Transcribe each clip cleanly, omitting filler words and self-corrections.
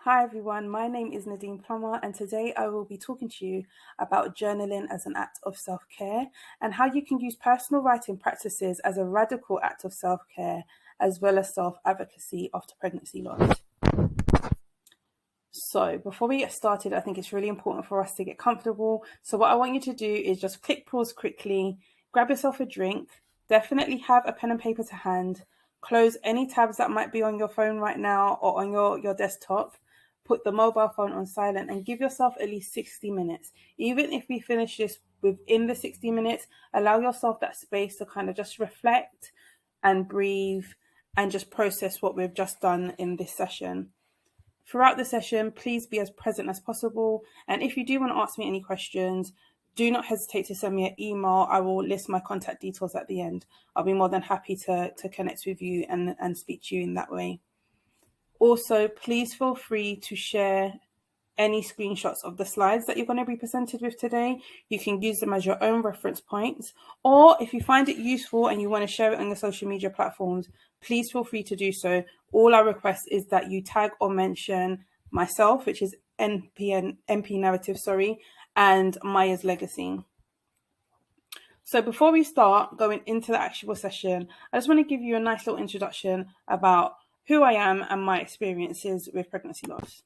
Hi everyone, my name is Nadine Plummer, and today I will be talking to you about journaling as an act of self-care and how you can use personal writing practices as a radical act of self-care as well as self-advocacy after pregnancy loss. So before we get started, I think it's really important for us to get comfortable. So what I want you to do is just click pause quickly, grab yourself a drink, definitely have a pen and paper to hand, close any tabs that might be on your phone right now or on your desktop, put the mobile phone on silent and give yourself at least 60 minutes. Even if we finish this within the 60 minutes, allow yourself that space to kind of just reflect and breathe and just process what we've just done in this session. Throughout the session, please be as present as possible. And if you do want to ask me any questions, do not hesitate to send me an email. I will list my contact details at the end. I'll be more than happy to connect with you and speak to you in that way. Also, please feel free to share any screenshots of the slides that you're going to be presented with today. You can use them as your own reference points, or if you find it useful and you want to share it on your social media platforms, please feel free to do so. All I request is that you tag or mention myself, which is MP Narrative, and Mayah's Legacy. So before we start going into the actual session, I just want to give you a nice little introduction about who I am and my experiences with pregnancy loss.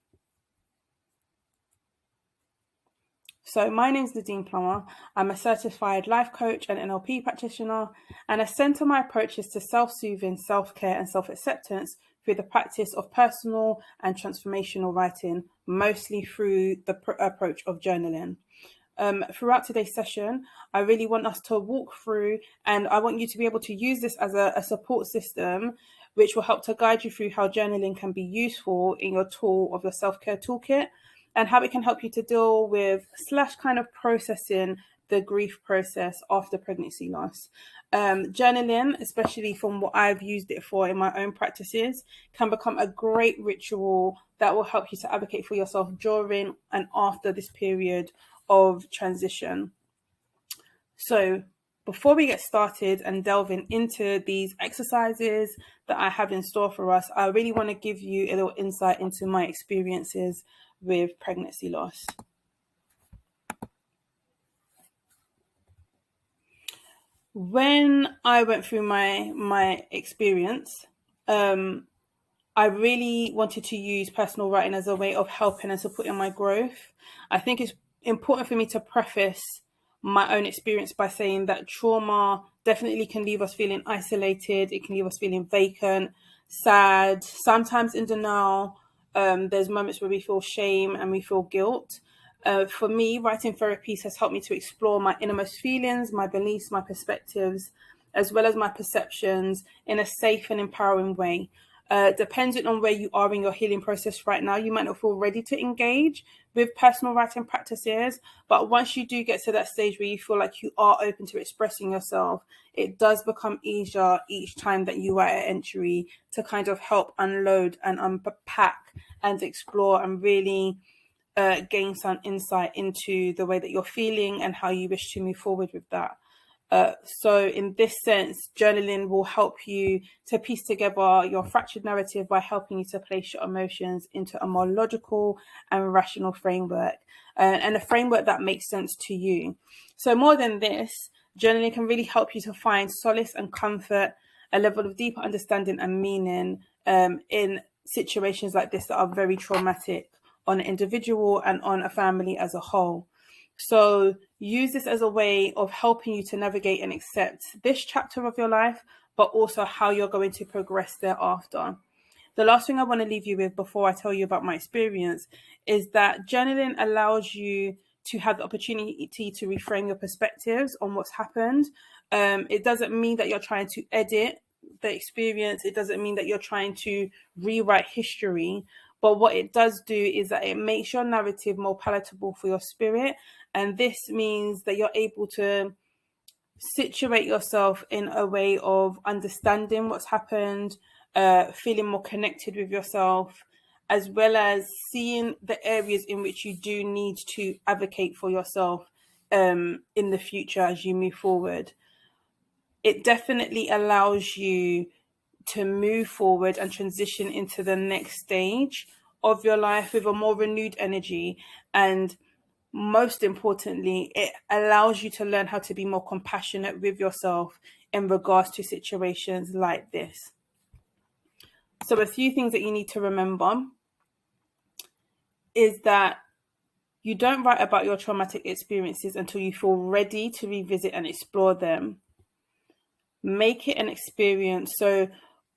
So my name is Nadine Plummer. I'm a certified life coach and NLP practitioner, and I center my approaches to self-soothing, self-care and self-acceptance through the practice of personal and transformational writing, mostly through the approach of journaling. Throughout today's session, I really want us to walk through, and I want you to be able to use this as a support system, which will help to guide you through how journaling can be useful in your tool of your self-care toolkit, and how it can help you to deal with / processing the grief process after pregnancy loss. Journaling, especially from what I've used it for in my own practices, can become a great ritual that will help you to advocate for yourself during and after this period of transition. So before we get started and delving into these exercises that I have in store for us, I really want to give you a little insight into my experiences with pregnancy loss. When I went through my experience, I really wanted to use personal writing as a way of helping and supporting my growth. I think it's important for me to preface my own experience by saying that trauma definitely can leave us feeling isolated. It can leave us feeling vacant, sad, sometimes in denial. There's moments where we feel shame and we feel guilt. For me, writing therapies has helped me to explore my innermost feelings, my beliefs, my perspectives, as well as my perceptions in a safe and empowering way. Depending on where you are in your healing process right now, you might not feel ready to engage with personal writing practices, but once you do get to that stage where you feel like you are open to expressing yourself, it does become easier each time that you write an entry to kind of help unload and unpack and explore and really gain some insight into the way that you're feeling and how you wish to move forward with that. So in this sense, journaling will help you to piece together your fractured narrative by helping you to place your emotions into a more logical and rational framework, and a framework that makes sense to you. So more than this, journaling can really help you to find solace and comfort, a level of deeper understanding and meaning in situations like this that are very traumatic on an individual and on a family as a whole. So use this as a way of helping you to navigate and accept this chapter of your life, but also how you're going to progress thereafter. The last thing I want to leave you with before I tell you about my experience is that journaling allows you to have the opportunity to reframe your perspectives on what's happened. It doesn't mean that you're trying to edit the experience. It doesn't mean that you're trying to rewrite history. But what it does do is that it makes your narrative more palatable for your spirit. And this means that you're able to situate yourself in a way of understanding what's happened, feeling more connected with yourself, as well as seeing the areas in which you do need to advocate for yourself in the future as you move forward. It definitely allows you to move forward and transition into the next stage of your life with a more renewed energy. And most importantly, it allows you to learn how to be more compassionate with yourself in regards to situations like this. So a few things that you need to remember is that you don't write about your traumatic experiences until you feel ready to revisit and explore them. Make it an experience. So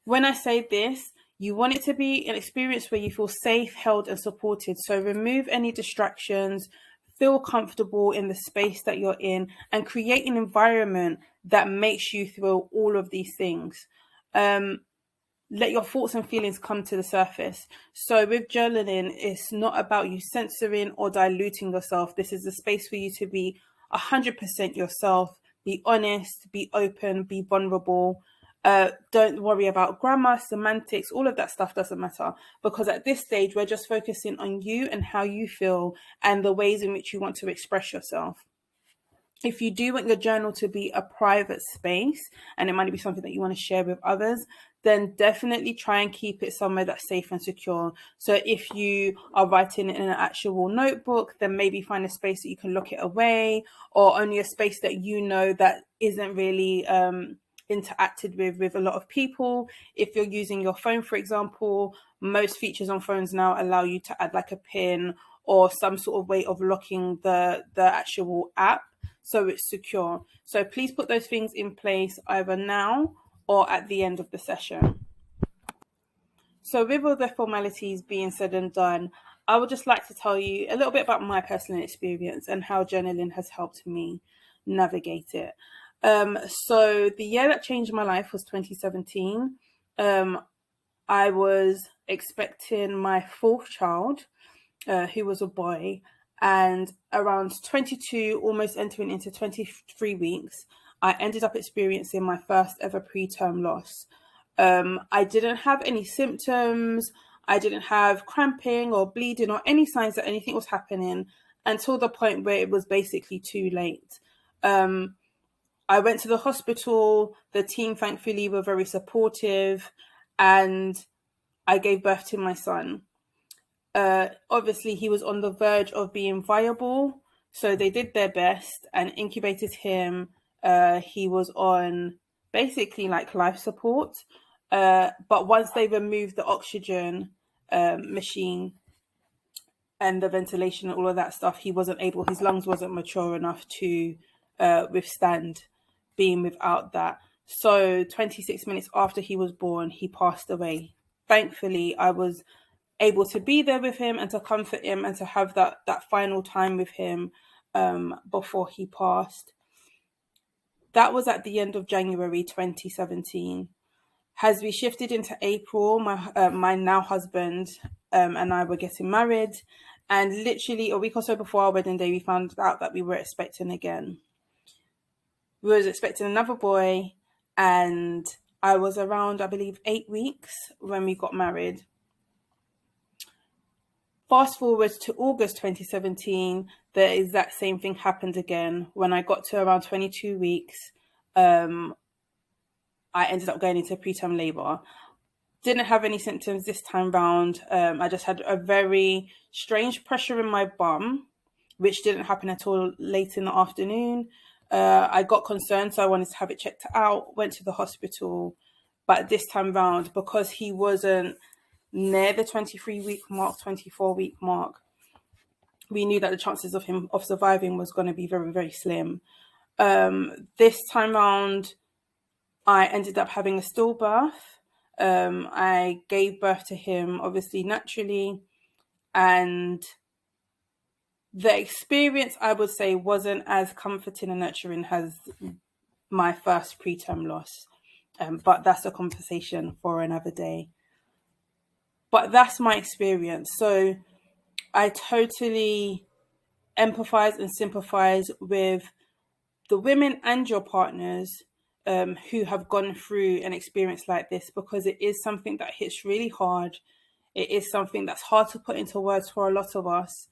when I say this, you want it to be an experience where you feel safe, held, and supported. So remove any distractions, feel comfortable in the space that you're in, and create an environment that makes you feel all of these things. Let your thoughts and feelings come to the surface. So with journaling, it's not about you censoring or diluting yourself. This is a space for you to be 100% yourself, be honest, be open, be vulnerable. Don't worry about grammar, semantics, all of that stuff doesn't matter, because at this stage, we're just focusing on you and how you feel and the ways in which you want to express yourself. If you do want your journal to be a private space and it might be something that you want to share with others, then definitely try and keep it somewhere that's safe and secure. So if you are writing in an actual notebook, then maybe find a space that you can lock it away, or only a space that you know that isn't really interacted with a lot of people. If you're using your phone, for example, most features on phones now allow you to add like a pin or some sort of way of locking the actual app, so it's secure. So please put those things in place either now or at the end of the session. So with all the formalities being said and done, I would just like to tell you a little bit about my personal experience and how journaling has helped me navigate it. So the year that changed my life was 2017. I was expecting my fourth child, who was a boy, and around 22, almost entering into 23 weeks, I ended up experiencing my first ever preterm loss. I didn't have any symptoms. I didn't have cramping or bleeding or any signs that anything was happening until the point where it was basically too late. I went to the hospital. The team, thankfully, were very supportive, and I gave birth to my son. Obviously, he was on the verge of being viable, so they did their best and incubated him. He was on basically like life support, but once they removed the oxygen machine and the ventilation and all of that stuff, he wasn't able, his lungs wasn't mature enough to withstand being without that. So 26 minutes after he was born, he passed away. Thankfully, I was able to be there with him and to comfort him and to have that final time with him before he passed. That was at the end of January 2017. As we shifted into April, my now husband and I were getting married, and literally a week or so before our wedding day, we found out that we were expecting again. We were expecting another boy, and I was around, I believe, 8 weeks when we got married. Fast forward to August 2017, the exact same thing happened again. When I got to around 22 weeks, I ended up going into preterm labor. Didn't have any symptoms this time round. I just had a very strange pressure in my bum, which didn't happen at all late in the afternoon. I got concerned, so I wanted to have it checked out, went to the hospital. But this time round, because he wasn't near the 23-week mark, 24-week mark, we knew that the chances of him of surviving was going to be very, very slim. This time round, I ended up having a stillbirth. I gave birth to him, obviously, naturally. And the experience, I would say, wasn't as comforting and nurturing as my first preterm loss. But that's a conversation for another day. But that's my experience. So I totally empathize and sympathize with the women and your partners who have gone through an experience like this, because it is something that hits really hard. It is something that's hard to put into words for a lot of us.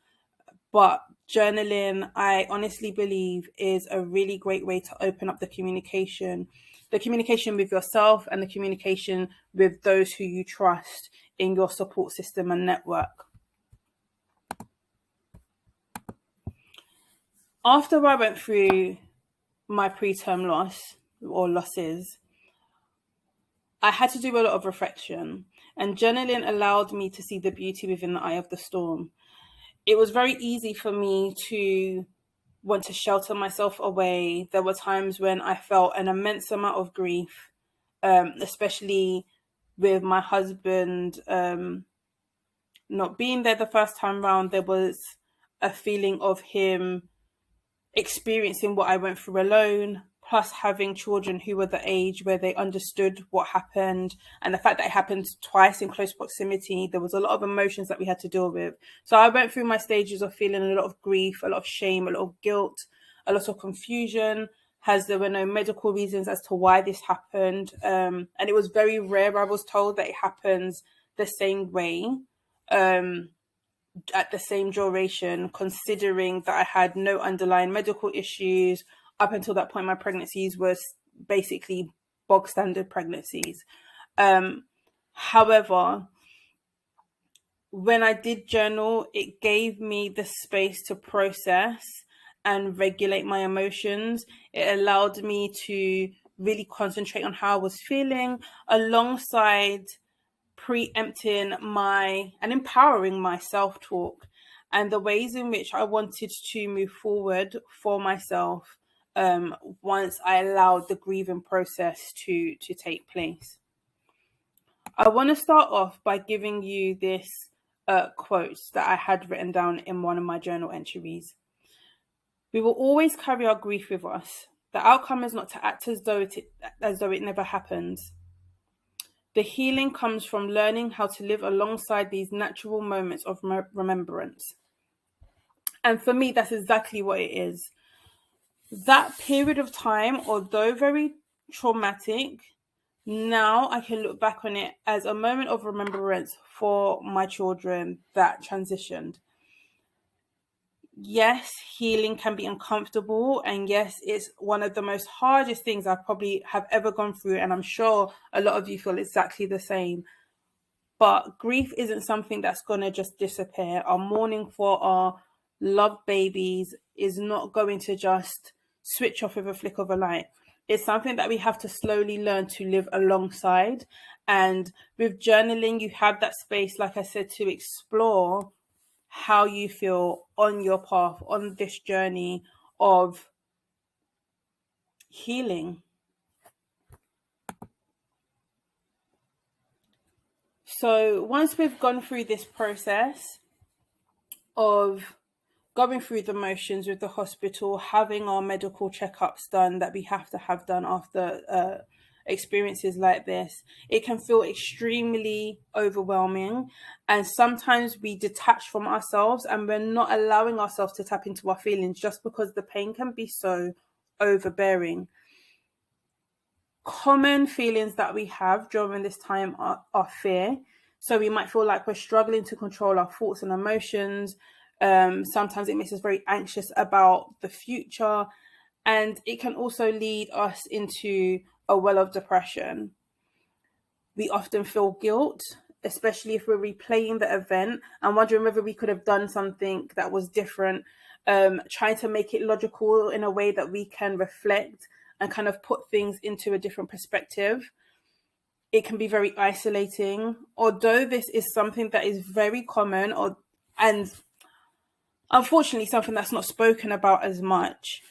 But journaling, I honestly believe, is a really great way to open up the communication with yourself and the communication with those who you trust in your support system and network. After I went through my preterm loss or losses, I had to do a lot of reflection, and journaling allowed me to see the beauty within the eye of the storm. It was very easy for me to want to shelter myself away. There were times when I felt an immense amount of grief, especially with my husband not being there the first time round. There was a feeling of him experiencing what I went through alone, plus having children who were the age where they understood what happened, and the fact that it happened twice in close proximity. There was a lot of emotions that we had to deal with. So I went through my stages of feeling a lot of grief, a lot of shame, a lot of guilt, a lot of confusion, as there were no medical reasons as to why this happened. And it was very rare, I was told, that it happens the same way. At the same duration, considering that I had no underlying medical issues. Up until that point, my pregnancies were basically bog standard pregnancies. However, when I did journal, it gave me the space to process and regulate my emotions. It allowed me to really concentrate on how I was feeling, alongside preempting my and empowering my self-talk and the ways in which I wanted to move forward for myself, once I allowed the grieving process to take place. I want to start off by giving you this quote that I had written down in one of my journal entries. We will always carry our grief with us. The outcome is not to act as though it never happened. The healing comes from learning how to live alongside these natural moments of remembrance. And for me, that's exactly what it is. That period of time, although very traumatic, now I can look back on it as a moment of remembrance for my children that transitioned. Yes, healing can be uncomfortable, and yes, it's one of the most hardest things I probably have ever gone through, and I'm sure a lot of you feel exactly the same. But grief isn't something that's going to just disappear. Our mourning for our loved babies is not going to just switch off with a flick of a light. It's something that we have to slowly learn to live alongside. And with journaling, you have that space, like I said, to explore how you feel on your path, on this journey of healing. So once we've gone through this process of going through the motions with the hospital, having our medical checkups done that we have to have done after experiences like this, it can feel extremely overwhelming. And sometimes we detach from ourselves and we're not allowing ourselves to tap into our feelings just because the pain can be so overbearing. Common feelings that we have during this time are fear. So we might feel like we're struggling to control our thoughts and emotions. Sometimes it makes us very anxious about the future, and it can also lead us into a well of depression. We often feel guilt, especially if we're replaying the event and wondering whether we could have done something that was different, trying to make it logical in a way that we can reflect and kind of put things into a different perspective. It can be very isolating, although this is something that is very common, and unfortunately something that's not spoken about as much.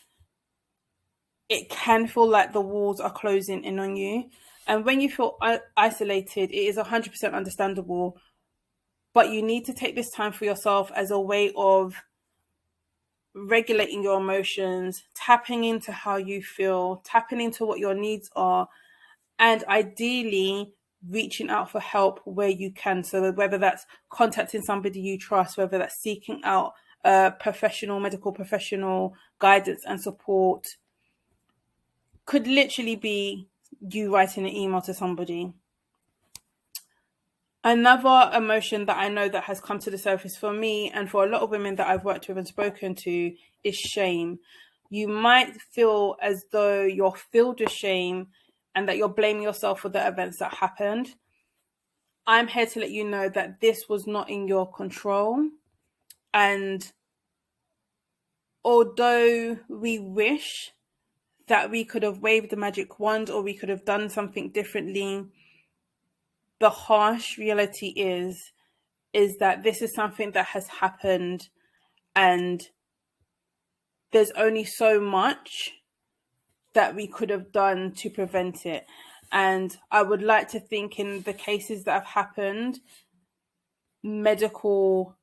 It can feel like the walls are closing in on you. And when you feel isolated, it is 100% understandable. But you need to take this time for yourself as a way of regulating your emotions, tapping into how you feel, tapping into what your needs are, and ideally reaching out for help where you can. So whether that's contacting somebody you trust, whether that's seeking out medical professional guidance and support, could literally be you writing an email to somebody. Another emotion that I know that has come to the surface for me and for a lot of women that I've worked with and spoken to is shame. You might feel as though you're filled with shame and that you're blaming yourself for the events that happened. I'm here to let you know that this was not in your control, and although we wish that we could have waved the magic wand or we could have done something differently, the harsh reality is that this is something that has happened, and there's only so much that we could have done to prevent it. And I would like to think, in the cases that have happened, medical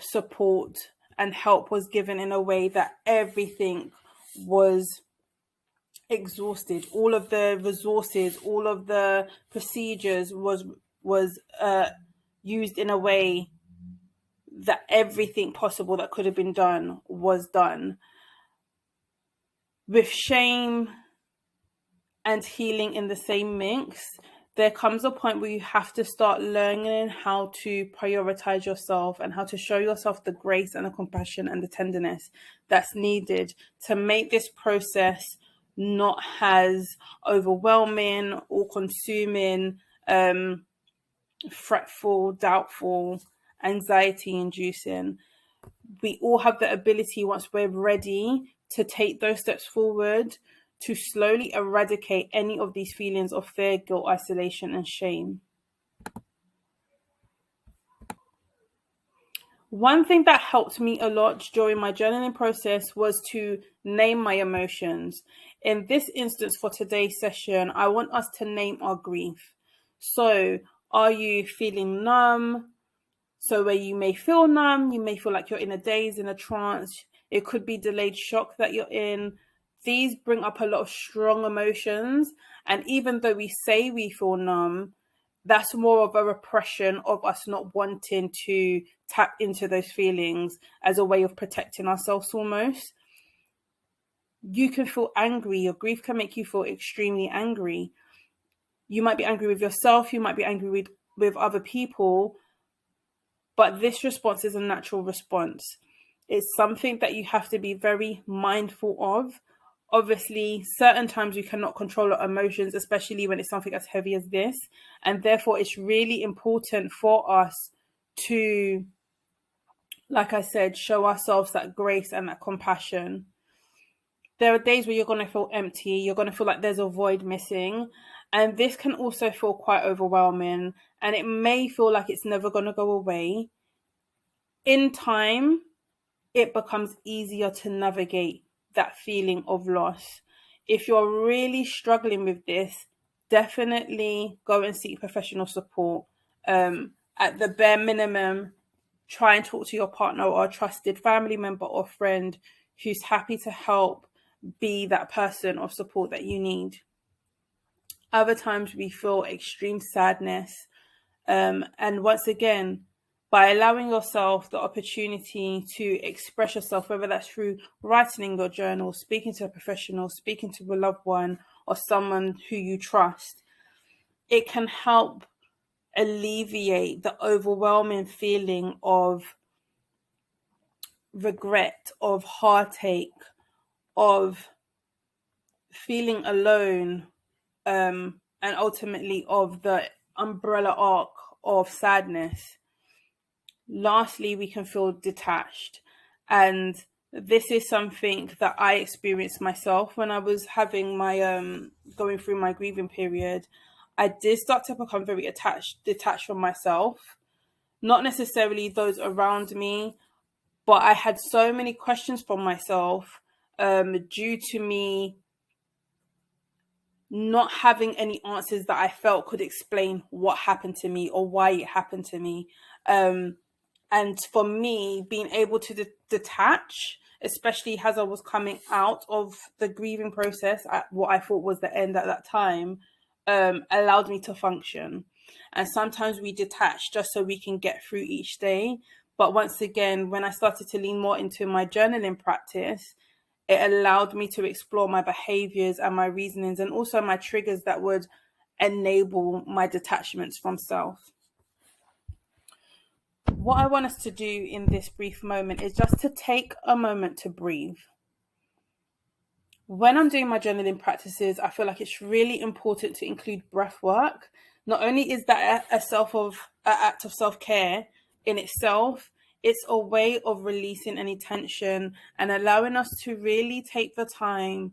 support and help was given in a way that everything was exhausted. All of the resources, all of the procedures was used in a way that everything possible that could have been done was done. With shame and healing in the same mix, there comes a point where you have to start learning how to prioritize yourself and how to show yourself the grace and the compassion and the tenderness that's needed to make this process not as overwhelming or consuming, fretful, doubtful, anxiety inducing. We all have the ability, once we're ready, to take those steps forward to slowly eradicate any of these feelings of fear, guilt, isolation, and shame. One thing that helped me a lot during my journaling process was to name my emotions. In this instance, for today's session, I want us to name our grief. So, are you feeling numb? So where you may feel numb, you may feel like you're in a daze, in a trance. It could be delayed shock that you're in. These bring up a lot of strong emotions. And even though we say we feel numb, that's more of a repression of us not wanting to tap into those feelings as a way of protecting ourselves almost. You can feel angry. Your grief can make you feel extremely angry. You might be angry with yourself. You might be angry with other people. But this response is a natural response. It's something that you have to be very mindful of. Obviously, certain times you cannot control our emotions, especially when it's something as heavy as this. And therefore, it's really important for us to, like I said, show ourselves that grace and that compassion. There are days where you're going to feel empty. You're going to feel like there's a void missing. And this can also feel quite overwhelming. And it may feel like it's never going to go away. In time, it becomes easier to navigate that feeling of loss. If you're really struggling with this, definitely go and seek professional support. At the bare minimum, try and talk to your partner or a trusted family member or friend who's happy to help be that person of support that you need. Other times we feel extreme sadness. And once again, by allowing yourself the opportunity to express yourself, whether that's through writing in your journal, speaking to a professional, speaking to a loved one, or someone who you trust, it can help alleviate the overwhelming feeling of regret, of heartache, of feeling alone, and ultimately of the umbrella arc of sadness. Lastly, we can feel detached. And this is something that I experienced myself when I was having my going through my grieving period. I did start to become very detached from myself, not necessarily those around me, but I had so many questions from myself due to me not having any answers that I felt could explain what happened to me or why it happened to me. And for me, being able to detach, especially as I was coming out of the grieving process at what I thought was the end at that time, allowed me to function. And sometimes we detach just so we can get through each day. But once again, when I started to lean more into my journaling practice, it allowed me to explore my behaviors and my reasonings and also my triggers that would enable my detachments from self. What I want us to do in this brief moment is just to take a moment to breathe. When I'm doing my journaling practices, I feel like it's really important to include breath work. Not only is that an act of self-care in itself, It's a way of releasing any tension and allowing us to really take the time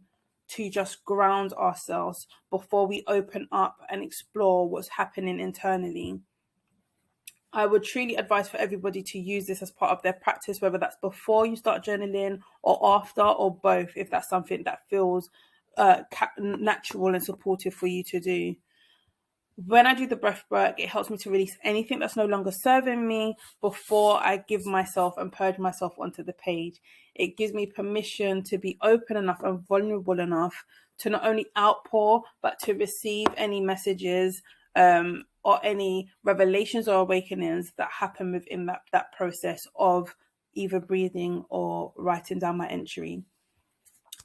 to just ground ourselves before we open up and explore what's happening internally. I would truly advise for everybody to use this as part of their practice, whether that's before you start journaling or after, or both, if that's something that feels natural and supportive for you to do. When I do the breath work, it helps me to release anything that's no longer serving me before I give myself and purge myself onto the page. It gives me permission to be open enough and vulnerable enough to not only outpour, but to receive any messages or any revelations or awakenings that happen within that process of either breathing or writing down my entry.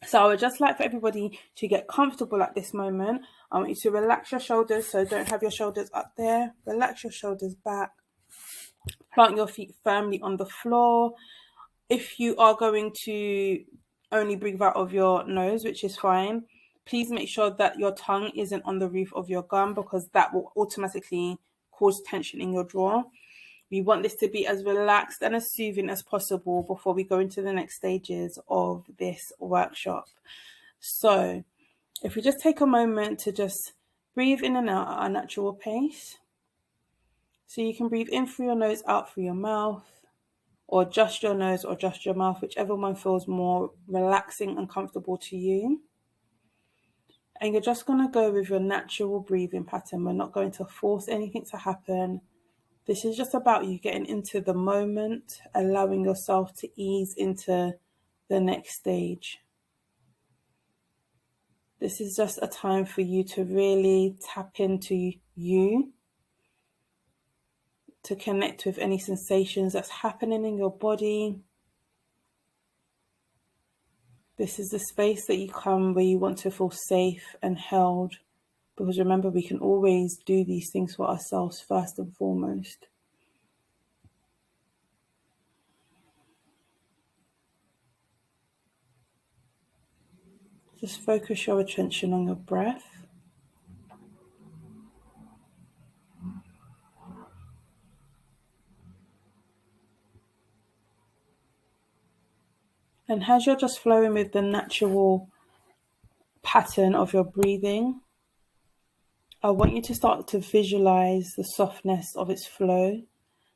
So I would just like for everybody to get comfortable at this moment. I want you to relax your shoulders, so don't have your shoulders up there. Relax your shoulders back. Plant your feet firmly on the floor. If you are going to only breathe out of your nose, which is fine, please make sure that your tongue isn't on the roof of your gum, because that will automatically cause tension in your jaw. We want this to be as relaxed and as soothing as possible before we go into the next stages of this workshop. So if we just take a moment to just breathe in and out at our natural pace. So you can breathe in through your nose, out through your mouth, or just your nose or just your mouth, whichever one feels more relaxing and comfortable to you. And you're just going to go with your natural breathing pattern. We're not going to force anything to happen. This is just about you getting into the moment, allowing yourself to ease into the next stage. This is just a time for you to really tap into you, to connect with any sensations that's happening in your body. This is the space that you come where you want to feel safe and held, because remember, we can always do these things for ourselves first and foremost. Just focus your attention on your breath. And as you're just flowing with the natural pattern of your breathing, I want you to start to visualize the softness of its flow,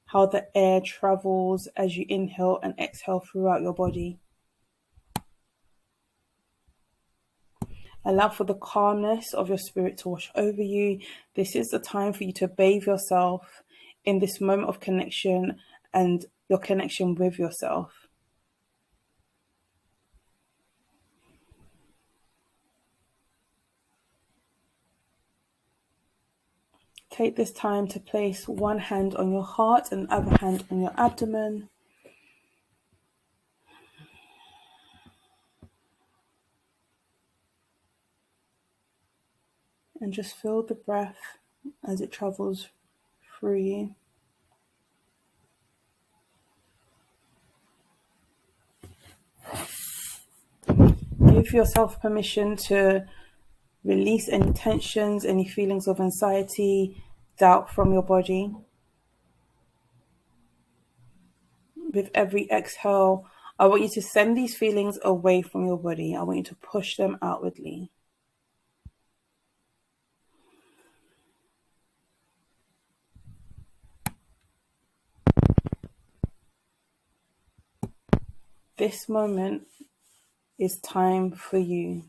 how the air travels as you inhale and exhale throughout your body. Allow for the calmness of your spirit to wash over you. This is the time for you to bathe yourself in this moment of connection and your connection with yourself. Take this time to place one hand on your heart and the other hand on your abdomen. And just feel the breath as it travels through you. Give yourself permission to release any tensions, any feelings of anxiety, doubt from your body. With every exhale, I want you to send these feelings away from your body. I want you to push them outwardly. This moment is time for you.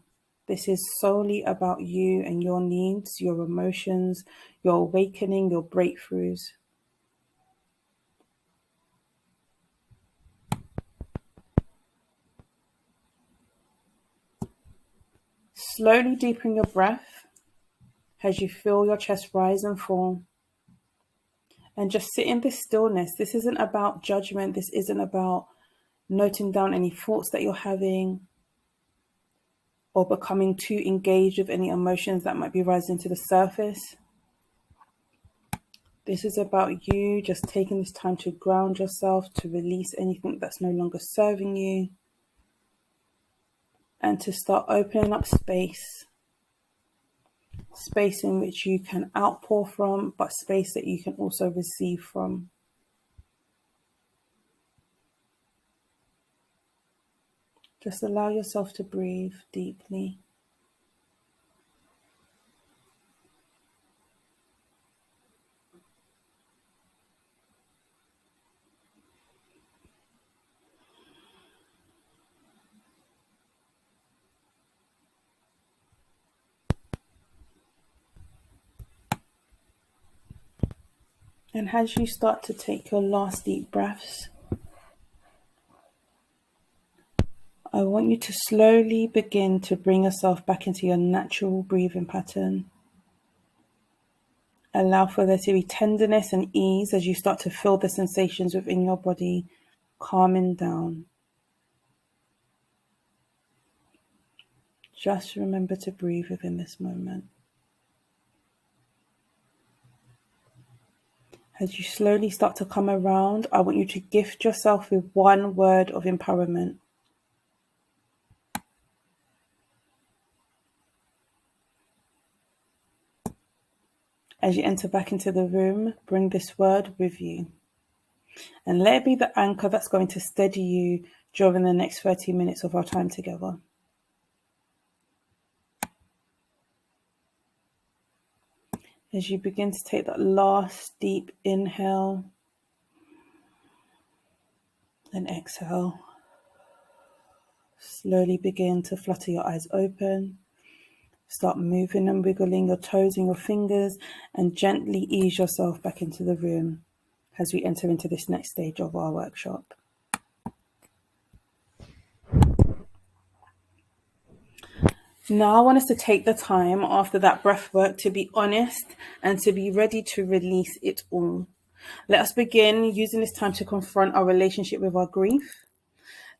This is solely about you and your needs, your emotions, your awakening, your breakthroughs. Slowly deepen your breath as you feel your chest rise and fall. And just sit in this stillness. This isn't about judgment. This isn't about noting down any thoughts that you're having or becoming too engaged with any emotions that might be rising to the surface. This is about you just taking this time to ground yourself, to release anything that's no longer serving you, and to start opening up space in which you can outpour from, but space that you can also receive from. Just allow yourself to breathe deeply. And as you start to take your last deep breaths, I want you to slowly begin to bring yourself back into your natural breathing pattern. Allow for there to be tenderness and ease as you start to feel the sensations within your body calming down. Just remember to breathe within this moment. As you slowly start to come around, I want you to gift yourself with one word of empowerment. As you enter back into the room, bring this word with you. And let it be the anchor that's going to steady you during the next 30 minutes of our time together. As you begin to take that last deep inhale and exhale, slowly begin to flutter your eyes open. Start moving and wiggling your toes and your fingers, and gently ease yourself back into the room as we enter into this next stage of our workshop. Now I want us to take the time after that breath work to be honest and to be ready to release it all. Let us begin using this time to confront our relationship with our grief.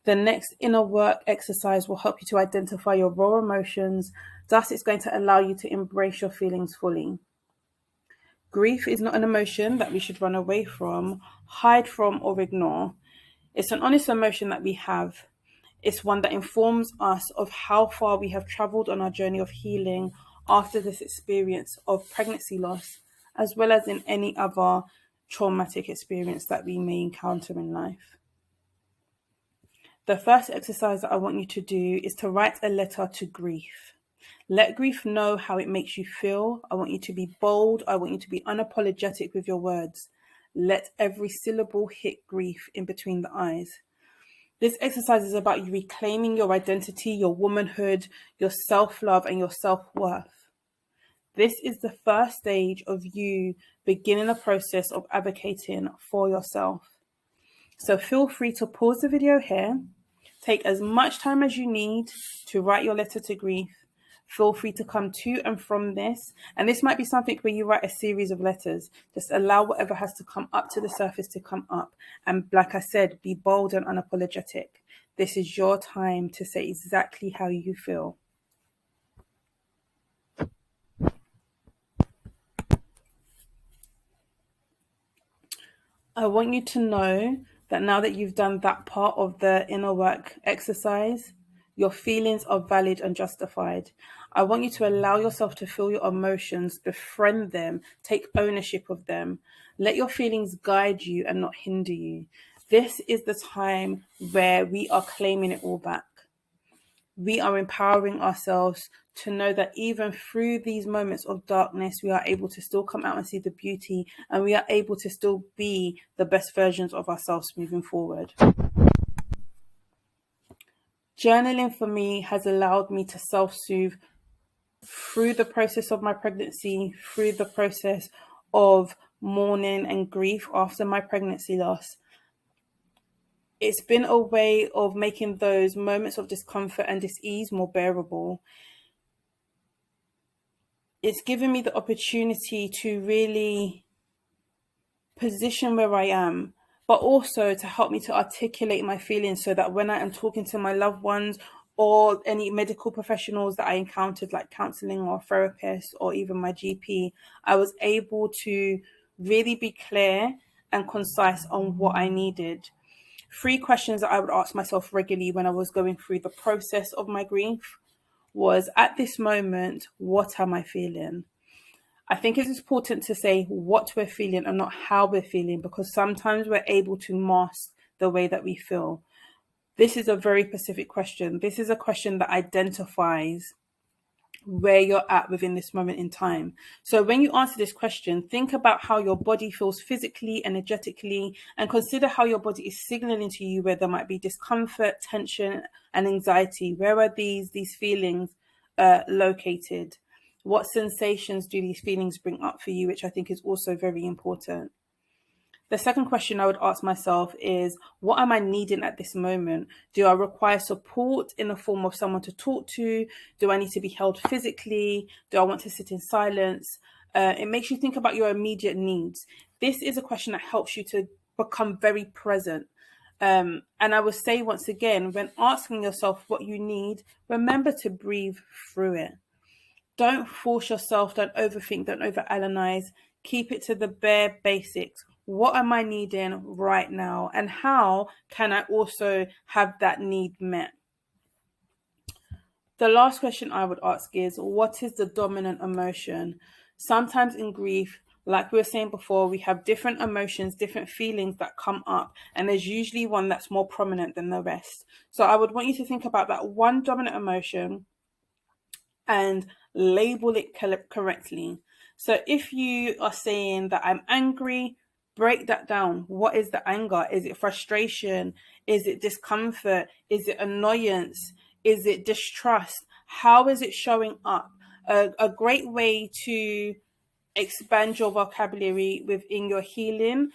The next inner work exercise will help you to identify your raw emotions. Thus, it's going to allow you to embrace your feelings fully. Grief is not an emotion that we should run away from, hide from, or ignore. It's an honest emotion that we have. It's one that informs us of how far we have traveled on our journey of healing after this experience of pregnancy loss, as well as in any other traumatic experience that we may encounter in life. The first exercise that I want you to do is to write a letter to grief. Let grief know how it makes you feel. I want you to be bold. I want you to be unapologetic with your words. Let every syllable hit grief in between the eyes. This exercise is about you reclaiming your identity, your womanhood, your self-love, and your self-worth. This is the first stage of you beginning a process of advocating for yourself. So feel free to pause the video here. Take as much time as you need to write your letter to grief. Feel free to come to and from this. And this might be something where you write a series of letters. Just allow whatever has to come up to the surface to come up. And like I said, be bold and unapologetic. This is your time to say exactly how you feel. I want you to know that now that you've done that part of the inner work exercise, your feelings are valid and justified. I want you to allow yourself to feel your emotions, befriend them, take ownership of them. Let your feelings guide you and not hinder you. This is the time where we are claiming it all back. We are empowering ourselves to know that even through these moments of darkness, we are able to still come out and see the beauty, and we are able to still be the best versions of ourselves moving forward. Journaling for me has allowed me to self-soothe through the process of my pregnancy, through the process of mourning and grief after my pregnancy loss. It's been a way of making those moments of discomfort and dis-ease more bearable. It's given me the opportunity to really position where I am, but also to help me to articulate my feelings so that when I am talking to my loved ones or any medical professionals that I encountered, like counseling or therapist or even my GP, I was able to really be clear and concise on what I needed. 3 questions that I would ask myself regularly when I was going through the process of my grief was, at this moment, what am I feeling? I think it's important to say what we're feeling and not how we're feeling, because sometimes we're able to mask the way that we feel. This is a very specific question. This is a question that identifies where you're at within this moment in time. So when you answer this question, think about how your body feels physically, energetically, and consider how your body is signaling to you where there might be discomfort, tension, and anxiety. Where are these feelings located? What sensations do these feelings bring up for you, which I think is also very important. The second question I would ask myself is, what am I needing at this moment? Do I require support in the form of someone to talk to? Do I need to be held physically? Do I want to sit in silence? It makes you think about your immediate needs. This is a question that helps you to become very present. And I will say once again, when asking yourself what you need, remember to breathe through it. Don't force yourself, don't overthink, don't overanalyze. Keep it to the bare basics. What am I needing right now? And how can I also have that need met? The last question I would ask is, what is the dominant emotion? Sometimes in grief, like we were saying before, we have different emotions, different feelings that come up, and there's usually one that's more prominent than the rest. So I would want you to think about that one dominant emotion and label it correctly. So if you are saying that I'm angry, break that down. What is the anger? Is it frustration? Is it discomfort? Is it annoyance? Is it distrust? How is it showing up? A great way to expand your vocabulary within your healing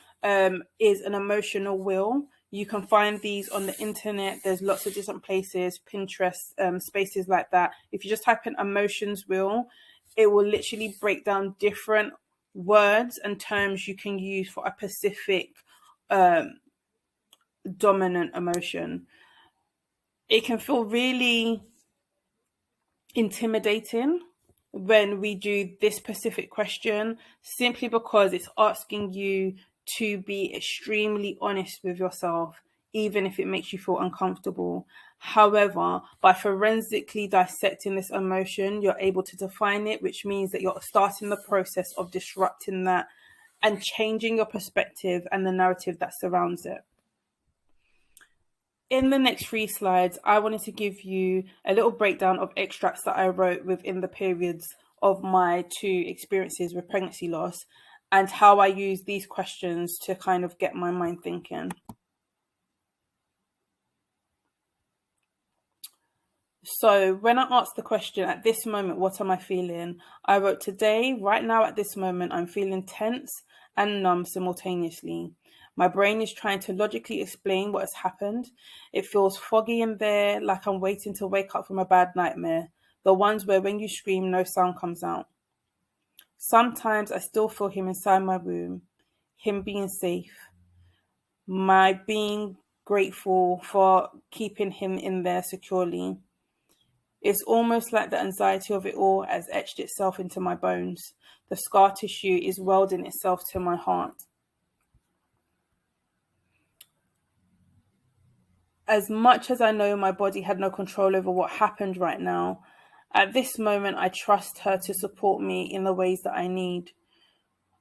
is an emotional wheel. You can find these on the internet. There's lots of different places, Pinterest, spaces like that. If you just type in emotions wheel, it will literally break down different words and terms you can use for a specific dominant emotion. It can feel really intimidating when we do this specific question, simply because it's asking you to be extremely honest with yourself, even if it makes you feel uncomfortable. However, by forensically dissecting this emotion, you're able to define it, which means that you're starting the process of disrupting that and changing your perspective and the narrative that surrounds it. In the next 3 slides, I wanted to give you a little breakdown of extracts that I wrote within the periods of my 2 experiences with pregnancy loss, and how I use these questions to kind of get my mind thinking. So when I asked the question, at this moment, what am I feeling? I wrote, today, right now, at this moment, I'm feeling tense and numb simultaneously. My brain is trying to logically explain what has happened. It feels foggy in there, like I'm waiting to wake up from a bad nightmare. The ones where when you scream, no sound comes out. Sometimes I still feel him inside my womb, him being safe, my being grateful for keeping him in there securely. It's almost like the anxiety of it all has etched itself into my bones. The scar tissue is welding itself to my heart. As much as I know my body had no control over what happened right now, at this moment I trust her to support me in the ways that I need.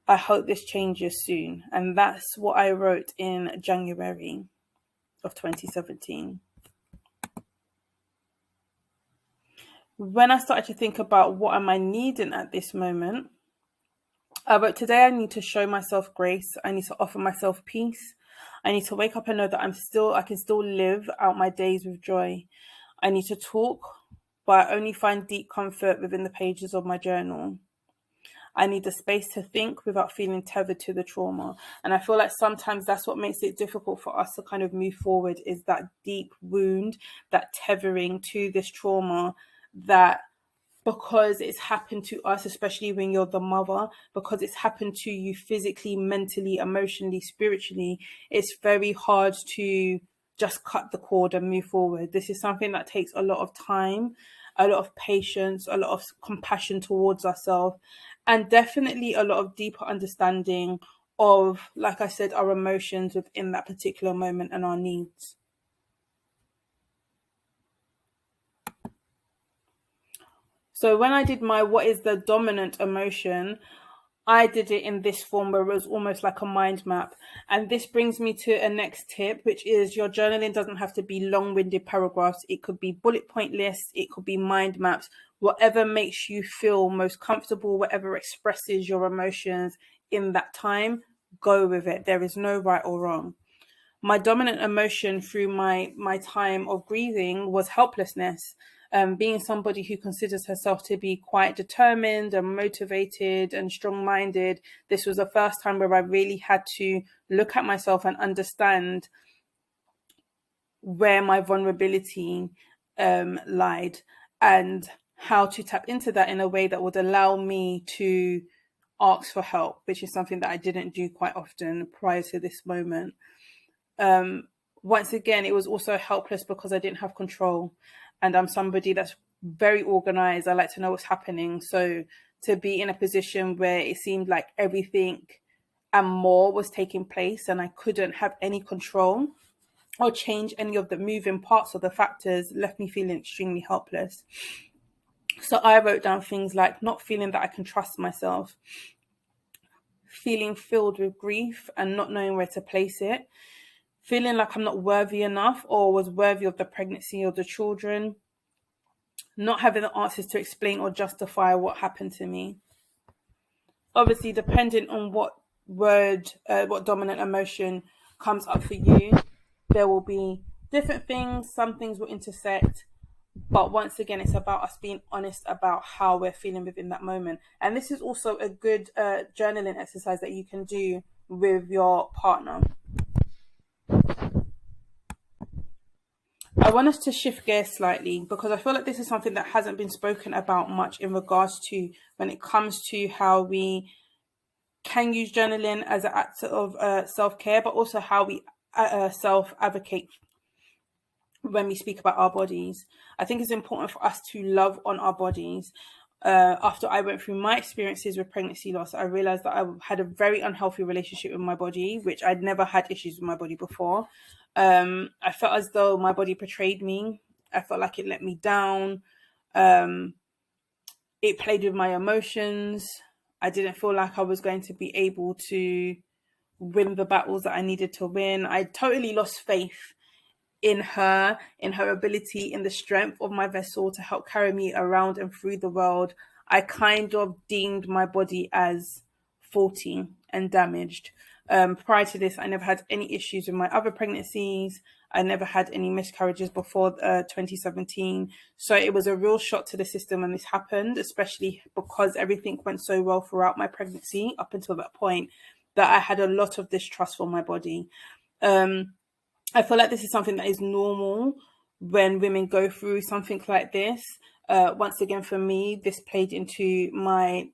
I hope this changes soon. And that's what I wrote in January of 2017. When I started to think about what am I needing at this moment, I wrote, today I need to show myself grace. I need to offer myself peace. I need to wake up and know that I can still live out my days with joy. I need to talk, but I only find deep comfort within the pages of my journal. I need the space to think without feeling tethered to the trauma. And I feel like sometimes that's what makes it difficult for us to kind of move forward, is that deep wound, that tethering to this trauma, that because it's happened to us, especially when you're the mother, because it's happened to you physically, mentally, emotionally, spiritually, it's very hard to just cut the cord and move forward. This is something that takes a lot of time, a lot of patience, a lot of compassion towards ourselves, and definitely a lot of deeper understanding of, like I said, our emotions within that particular moment and our needs. So when I did my what is the dominant emotion, I did it in this form where it was almost like a mind map. And this brings me to a next tip, which is your journaling doesn't have to be long-winded paragraphs. It could be bullet point lists. It could be mind maps, whatever makes you feel most comfortable, whatever expresses your emotions in that time, go with it. There is no right or wrong. My dominant emotion through my time of grieving was helplessness. Being somebody who considers herself to be quite determined and motivated and strong-minded, this was the first time where I really had to look at myself and understand where my vulnerability lied, and how to tap into that in a way that would allow me to ask for help, which is something that I didn't do quite often prior to this moment. Once again, it was also helpless because I didn't have control, and I'm somebody that's very organized. I like to know what's happening. So to be in a position where it seemed like everything and more was taking place and I couldn't have any control or change any of the moving parts or the factors left me feeling extremely helpless. So I wrote down things like not feeling that I can trust myself, feeling filled with grief and not knowing where to place it, feeling like I'm not worthy enough or was worthy of the pregnancy or the children, not having the answers to explain or justify what happened to me. Obviously, depending on what what dominant emotion comes up for you, there will be different things. Some things will intersect. But once again, it's about us being honest about how we're feeling within that moment. And this is also a good journaling exercise that you can do with your partner. I want us to shift gears slightly because I feel like this is something that hasn't been spoken about much in regards to when it comes to how we can use journaling as an act of self-care, but also how we self-advocate when we speak about our bodies. I think it's important for us to love on our bodies. After I went through my experiences with pregnancy loss, I realized that I had a very unhealthy relationship with my body, which I'd never had issues with my body before. I felt as though my body betrayed me. I felt like it let me down. It played with my emotions. I didn't feel like I was going to be able to win the battles that I needed to win. I totally lost faith in her ability, in the strength of my vessel to help carry me around and through the world. I kind of deemed my body as faulty and damaged. Prior to this, I never had any issues with my other pregnancies. I never had any miscarriages before 2017. So it was a real shock to the system when this happened, especially because everything went so well throughout my pregnancy up until that point that I had a lot of distrust for my body. I feel like this is something that is normal when women go through something like this. Once again, for me, this played into my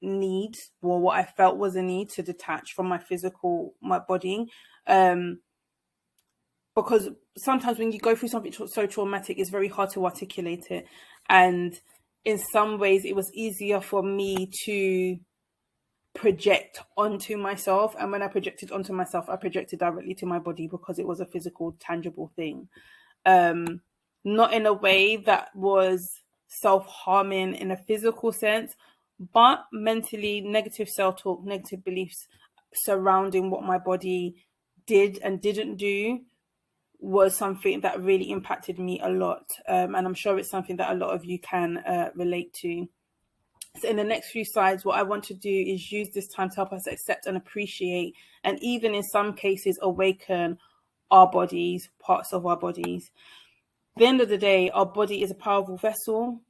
need, or what I felt was a need to detach from my body. Because sometimes when you go through something so traumatic, it's very hard to articulate it. And in some ways, it was easier for me to project onto myself, and when I projected onto myself, I projected directly to my body because it was a physical, tangible thing. Not in a way that was self-harming in a physical sense, but mentally negative self-talk, negative beliefs surrounding what my body did and didn't do was something that really impacted me a lot. And I'm sure it's something that a lot of you can relate to. So in the next few slides, what I want to do is use this time to help us accept and appreciate, and even in some cases, awaken our bodies, parts of our bodies. At the end of the day, our body is a powerful vessel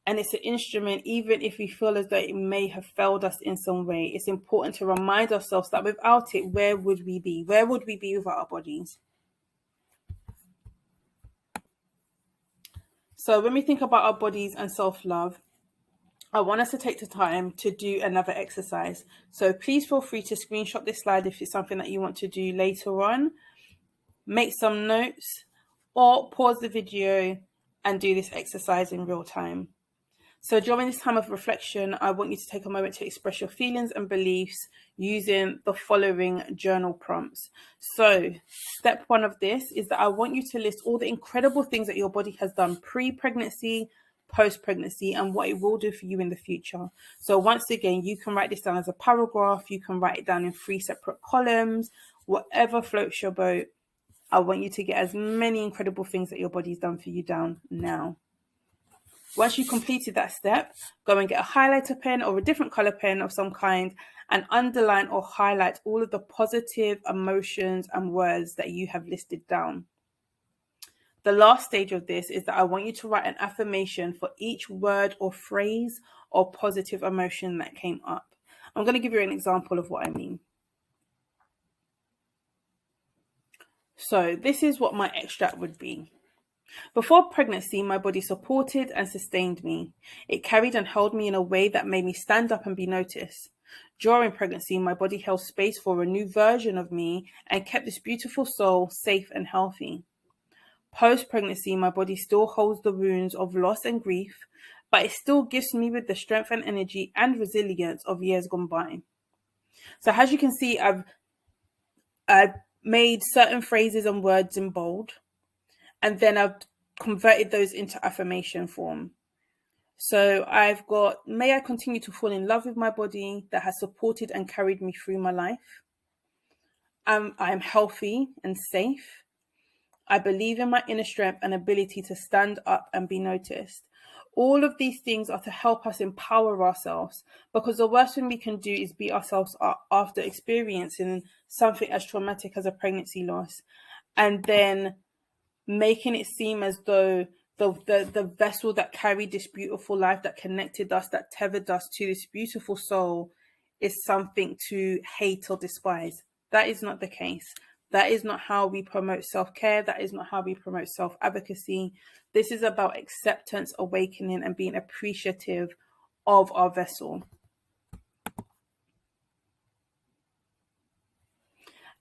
and it's an instrument. Even if we feel as though it may have failed us in some way, it's important to remind ourselves that without it, where would we be? Where would we be without our bodies? So when we think about our bodies and self-love, I want us to take the time to do another exercise. So please feel free to screenshot this slide if it's something that you want to do later on. Make some notes or pause the video and do this exercise in real time. So during this time of reflection, I want you to take a moment to express your feelings and beliefs using the following journal prompts. So step one of this is that I want you to list all the incredible things that your body has done pre-pregnancy, post-pregnancy and what it will do for you in the future. So once again, you can write this down as a paragraph. You can write it down in 3 separate columns, whatever floats your boat. I want you to get as many incredible things that your body's done for you down now. Once you've completed that step, go and get a highlighter pen or a different color pen of some kind and underline or highlight all of the positive emotions and words that you have listed down. The last stage of this is that I want you to write an affirmation for each word or phrase or positive emotion that came up. I'm going to give you an example of what I mean. So this is what my extract would be. Before pregnancy, my body supported and sustained me. It carried and held me in a way that made me stand up and be noticed. During pregnancy, my body held space for a new version of me and kept this beautiful soul safe and healthy. Post-pregnancy, my body still holds the wounds of loss and grief, but it still gives me with the strength and energy and resilience of years gone by. So as you can see, I've made certain phrases and words in bold, and then I've converted those into affirmation form. So I've got, may I continue to fall in love with my body that has supported and carried me through my life. I am healthy and safe. I believe in my inner strength and ability to stand up and be noticed. All of these things are to help us empower ourselves, because the worst thing we can do is beat ourselves up after experiencing something as traumatic as a pregnancy loss, and then making it seem as though the vessel that carried this beautiful life, that connected us, that tethered us to this beautiful soul, is something to hate or despise. That is not the case. That is not how we promote self-care. That is not how we promote self-advocacy. This is about acceptance, awakening, and being appreciative of our vessel.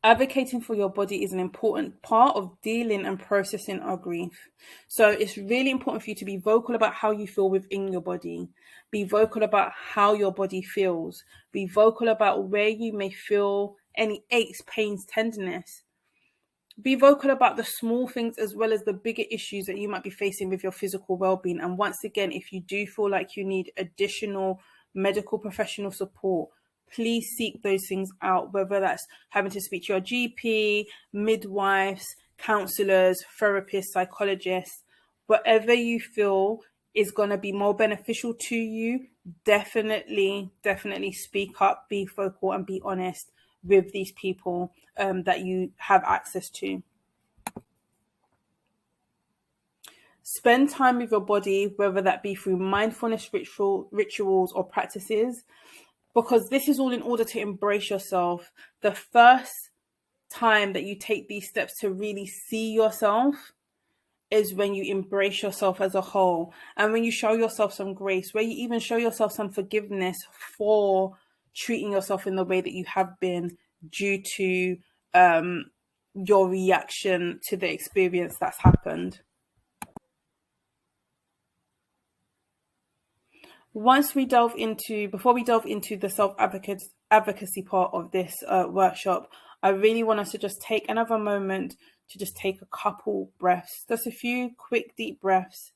Advocating for your body is an important part of dealing and processing our grief. So it's really important for you to be vocal about how you feel within your body. Be vocal about how your body feels. Be vocal about where you may feel any aches, pains, tenderness. Be vocal about the small things as well as the bigger issues that you might be facing with your physical well-being. And once again, if you do feel like you need additional medical professional support, please seek those things out, whether that's having to speak to your GP, midwives, counselors, therapists, psychologists. Whatever you feel is going to be more beneficial to you, definitely speak up, be vocal, and be honest with these people that you have access to. Spend time with your body, whether that be through mindfulness rituals or practices, because this is all in order to embrace yourself. The first time that you take these steps to really see yourself is when you embrace yourself as a whole, and when you show yourself some grace, where you even show yourself some forgiveness for treating yourself in the way that you have been due to your reaction to the experience that's happened. Before we delve into the self-advocacy part of this workshop, I really want us to just take another moment to just take a couple breaths, just a few quick, deep breaths,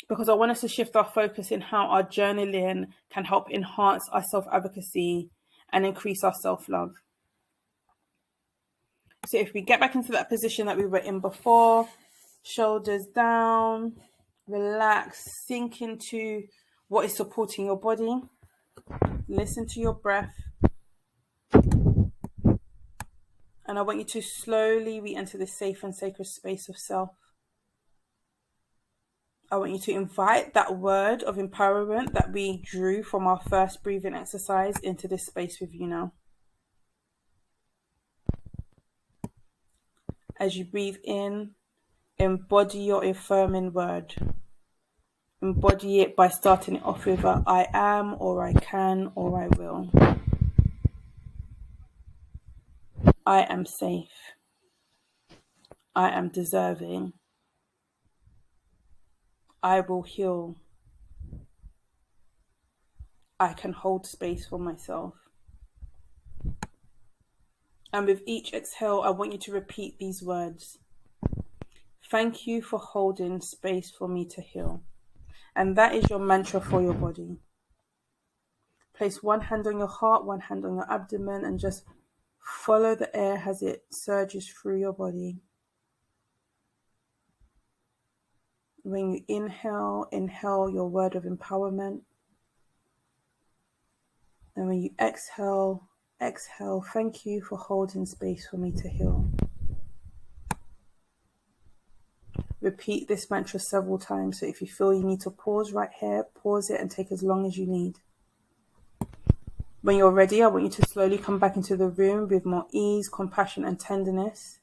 because I want us to shift our focus in how our journaling can help enhance our self-advocacy and increase our self-love. So if we get back into that position that we were in before, shoulders down, relax, sink into what is supporting your body, listen to your breath, and I want you to slowly re-enter this safe and sacred space of self. I want you to invite that word of empowerment that we drew from our first breathing exercise into this space with you now. As you breathe in, embody your affirming word. Embody it by starting it off with a I am, or I can, or I will. I am safe. I am deserving. I will heal. I can hold space for myself. And with each exhale, I want you to repeat these words. Thank you for holding space for me to heal. And that is your mantra for your body. Place one hand on your heart, one hand on your abdomen, and just follow the air as it surges through your body. When you inhale, inhale your word of empowerment. And when you exhale, exhale, thank you for holding space for me to heal. Repeat this mantra several times. So if you feel you need to pause right here, pause it and take as long as you need. When you're ready, I want you to slowly come back into the room with more ease, compassion, and tenderness.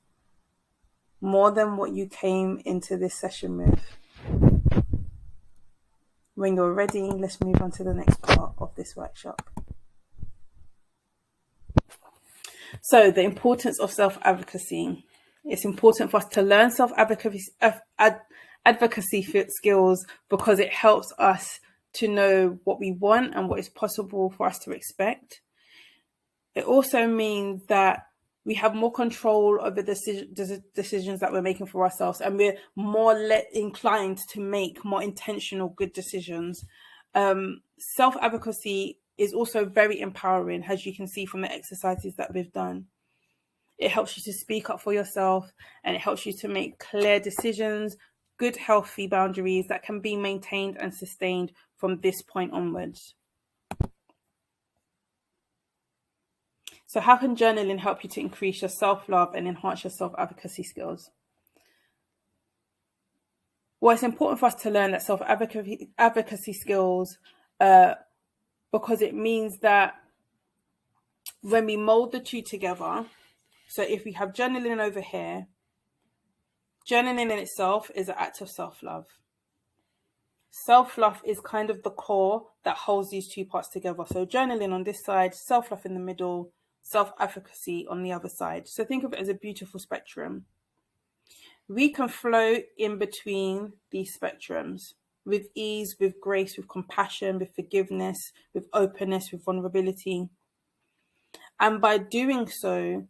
More than what you came into this session with. When you're ready, let's move on to the next part of this workshop. So, the importance of self-advocacy. It's important for us to learn self-advocacy skills because it helps us to know what we want and what is possible for us to expect. It also means that we have more control over the decisions that we're making for ourselves, and we're more inclined to make more intentional, good decisions. Self-advocacy is also very empowering, as you can see from the exercises that we've done. It helps you to speak up for yourself, and it helps you to make clear decisions, good, healthy boundaries that can be maintained and sustained from this point onwards. So how can journaling help you to increase your self-love and enhance your self-advocacy skills? Well, it's important for us to learn that self-advocacy skills because it means that when we mold the two together, so if we have journaling over here, journaling in itself is an act of self-love. Self-love is kind of the core that holds these two parts together. So journaling on this side, self-love in the middle, self-advocacy on the other side. So think of it as a beautiful spectrum. We can flow in between these spectrums with ease, with grace, with compassion, with forgiveness, with openness, with vulnerability. And by doing so,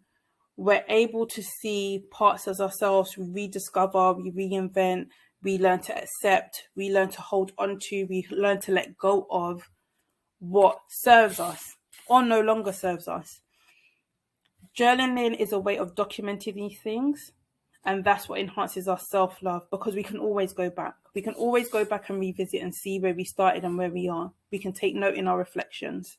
we're able to see parts of ourselves we rediscover, we reinvent, we learn to accept, we learn to hold on to, we learn to let go of what serves us or no longer serves us. Journaling is a way of documenting these things, and that's what enhances our self-love, because we can always go back. We can always go back and revisit and see where we started and where we are. We can take note in our reflections.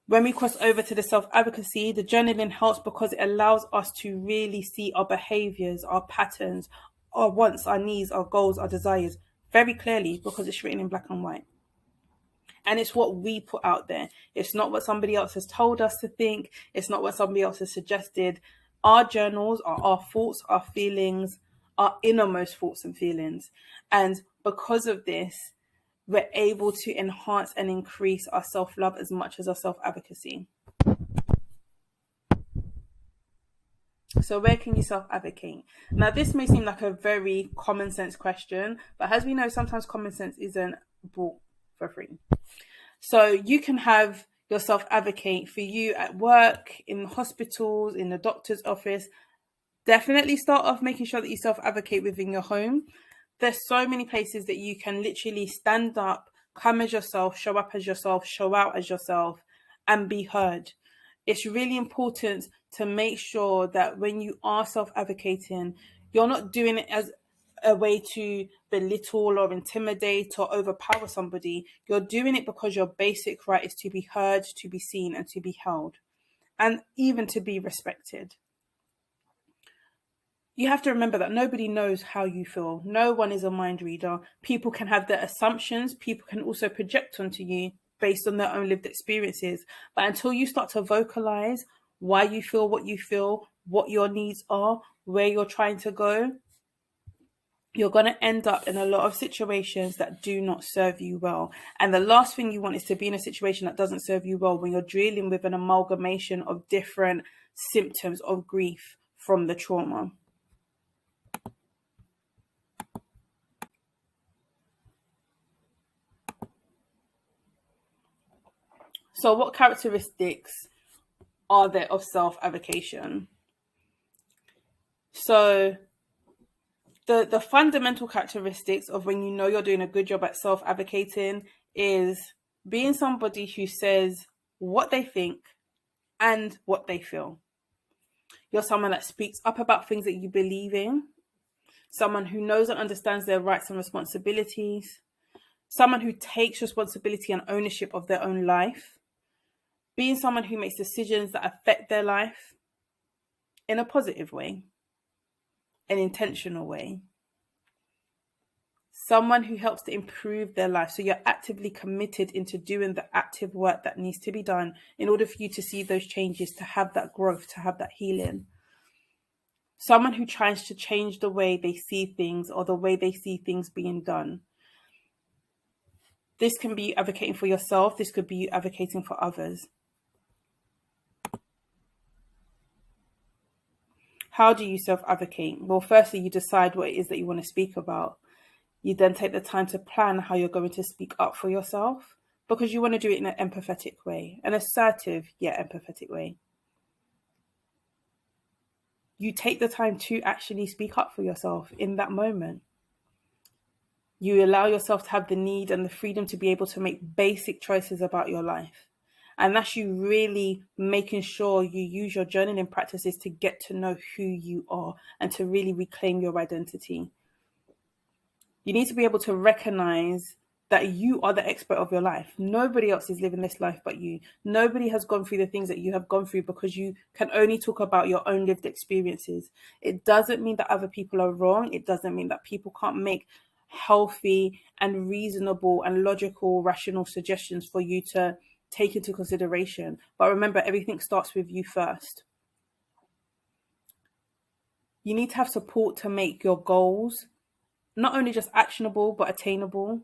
When we cross over to the self-advocacy, the journaling helps because it allows us to really see our behaviors, our patterns, our wants, our needs, our goals, our desires very clearly, because it's written in black and white. And it's what we put out there. It's not what somebody else has told us to think. It's not what somebody else has suggested. Our journals are our thoughts, our feelings, our innermost thoughts and feelings. And because of this, we're able to enhance and increase our self-love as much as our self-advocacy. So where can you self-advocate? Now, this may seem like a very common sense question, but as we know, sometimes common sense isn't brought for free. So you can have your self-advocate for you at work, in hospitals, in the doctor's office. Definitely start off making sure that you self-advocate within your home. There's so many places that you can literally stand up, come as yourself, show up as yourself, show out as yourself, and be heard. It's really important to make sure that when you are self-advocating, you're not doing it as a way to belittle or intimidate or overpower somebody. You're doing it because your basic right is to be heard, to be seen, and to be held, and even to be respected. You have to remember that nobody knows how you feel. No one is a mind reader. People can have their assumptions. People can also project onto you based on their own lived experiences. But until you start to vocalize why you feel, what your needs are, where you're trying to go, you're going to end up in a lot of situations that do not serve you well. And the last thing you want is to be in a situation that doesn't serve you well when you're dealing with an amalgamation of different symptoms of grief from the trauma. So what characteristics are there of self-advocation? So The fundamental characteristics of when you know you're doing a good job at self-advocating is being somebody who says what they think and what they feel. You're someone that speaks up about things that you believe in, someone who knows and understands their rights and responsibilities, someone who takes responsibility and ownership of their own life, being someone who makes decisions that affect their life in a positive way, an intentional way, someone who helps to improve their life. So you're actively committed into doing the active work that needs to be done in order for you to see those changes, to have that growth, to have that healing. Someone who tries to change the way they see things or the way they see things being done. This can be advocating for yourself. This could be you advocating for others. How do you self-advocate? Well, firstly, you decide what it is that you want to speak about. You then take the time to plan how you're going to speak up for yourself, because you want to do it in an empathetic way, an assertive yet empathetic way. You take the time to actually speak up for yourself in that moment. You allow yourself to have the need and the freedom to be able to make basic choices about your life. And that's you really making sure you use your journaling practices to get to know who you are and to really reclaim your identity. You need to be able to recognize that you are the expert of your life. Nobody else is living this life but you. Nobody has gone through the things that you have gone through, because you can only talk about your own lived experiences. It doesn't mean that other people are wrong. It doesn't mean that people can't make healthy and reasonable and logical, rational suggestions for you to take into consideration. But remember, everything starts with you first. You need to have support to make your goals not only just actionable, but attainable.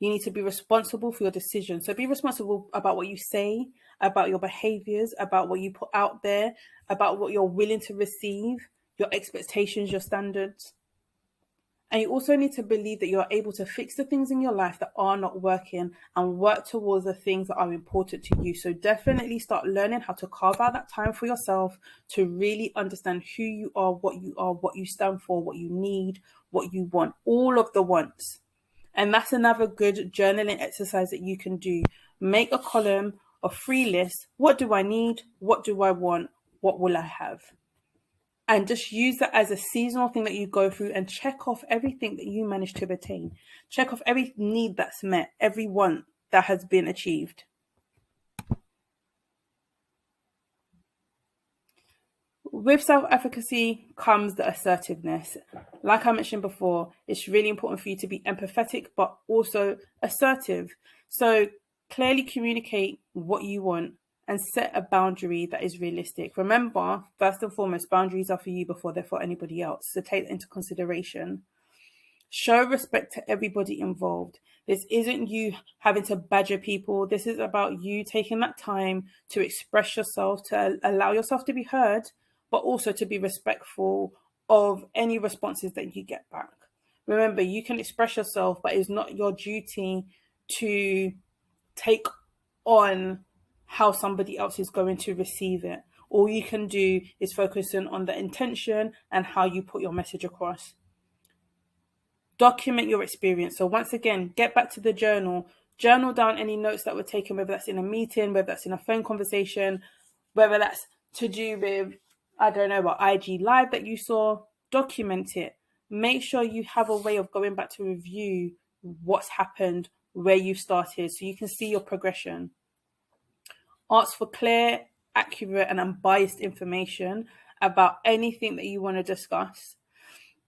You need to be responsible for your decisions. So be responsible about what you say, about your behaviors, about what you put out there, about what you're willing to receive, your expectations, your standards. And you also need to believe that you're able to fix the things in your life that are not working and work towards the things that are important to you. So definitely start learning how to carve out that time for yourself to really understand who you are, what you stand for, what you need, what you want, all of the wants. And that's another good journaling exercise that you can do. Make a column of 3 lists. What do I need? What do I want? What will I have? And just use that as a seasonal thing that you go through and check off everything that you managed to attain. Check off every need that's met, every want that has been achieved. With self-advocacy comes the assertiveness. Like I mentioned before, it's really important for you to be empathetic, but also assertive. So clearly communicate what you want and set a boundary that is realistic. Remember, first and foremost, boundaries are for you before they're for anybody else. So take that into consideration. Show respect to everybody involved. This isn't you having to badger people. This is about you taking that time to express yourself, to allow yourself to be heard, but also to be respectful of any responses that you get back. Remember, you can express yourself, but it's not your duty to take on how somebody else is going to receive it. All you can do is focus on the intention and how you put your message across. Document your experience. So once again, get back to the journal. Journal down any notes that were taken, whether that's in a meeting, whether that's in a phone conversation, whether that's to do with, I don't know, what IG live that you saw. Document it. Make sure you have a way of going back to review what's happened, where you started, so you can see your progression. Ask for clear, accurate, and unbiased information about anything that you want to discuss.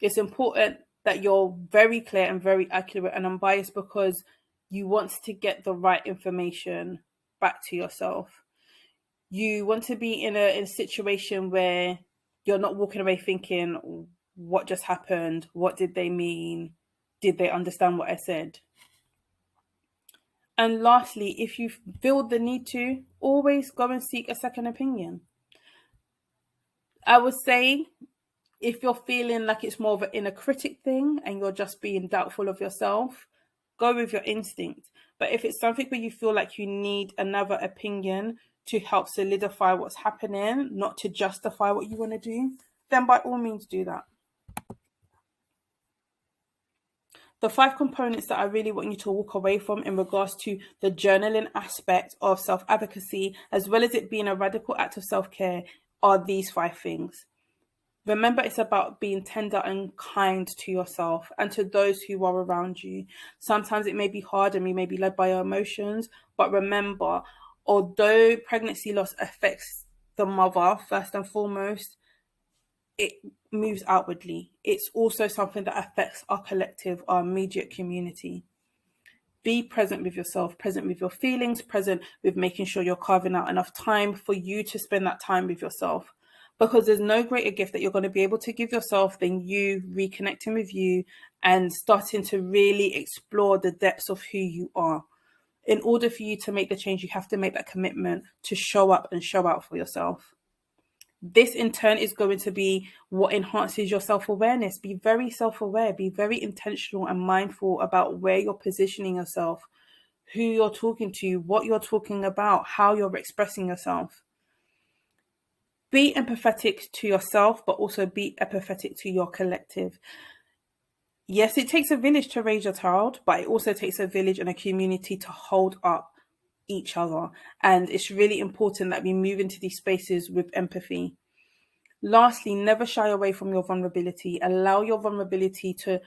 It's important that you're very clear and very accurate and unbiased, because you want to get the right information back to yourself. You want to be in a situation where you're not walking away thinking, what just happened? What did they mean? Did they understand what I said? And lastly, if you feel the need to, always go and seek a second opinion. I would say, if you're feeling like it's more of an inner critic thing and you're just being doubtful of yourself, go with your instinct. But if it's something where you feel like you need another opinion to help solidify what's happening, not to justify what you want to do, then by all means do that. The 5 components that I really want you to walk away from in regards to the journaling aspect of self-advocacy, as well as it being a radical act of self-care, are these 5 things. Remember, it's about being tender and kind to yourself and to those who are around you. Sometimes it may be hard and we may be led by our emotions, but remember, although pregnancy loss affects the mother first and foremost, it moves outwardly. It's also something that affects our collective, our immediate community. Be present with yourself, present with your feelings, present with making sure you're carving out enough time for you to spend that time with yourself. Because there's no greater gift that you're going to be able to give yourself than you reconnecting with you and starting to really explore the depths of who you are. In order for you to make the change, you have to make that commitment to show up and show out for yourself. This in turn is going to be what enhances your self-awareness. Be very self-aware, be very intentional and mindful about where you're positioning yourself, who you're talking to, what you're talking about, how you're expressing yourself. Be empathetic to yourself, but also be empathetic to your collective. Yes, it takes a village to raise your child, but it also takes a village and a community to hold up each other. And it's really important that we move into these spaces with empathy. Lastly, never shy away from your vulnerability. Allow your vulnerability to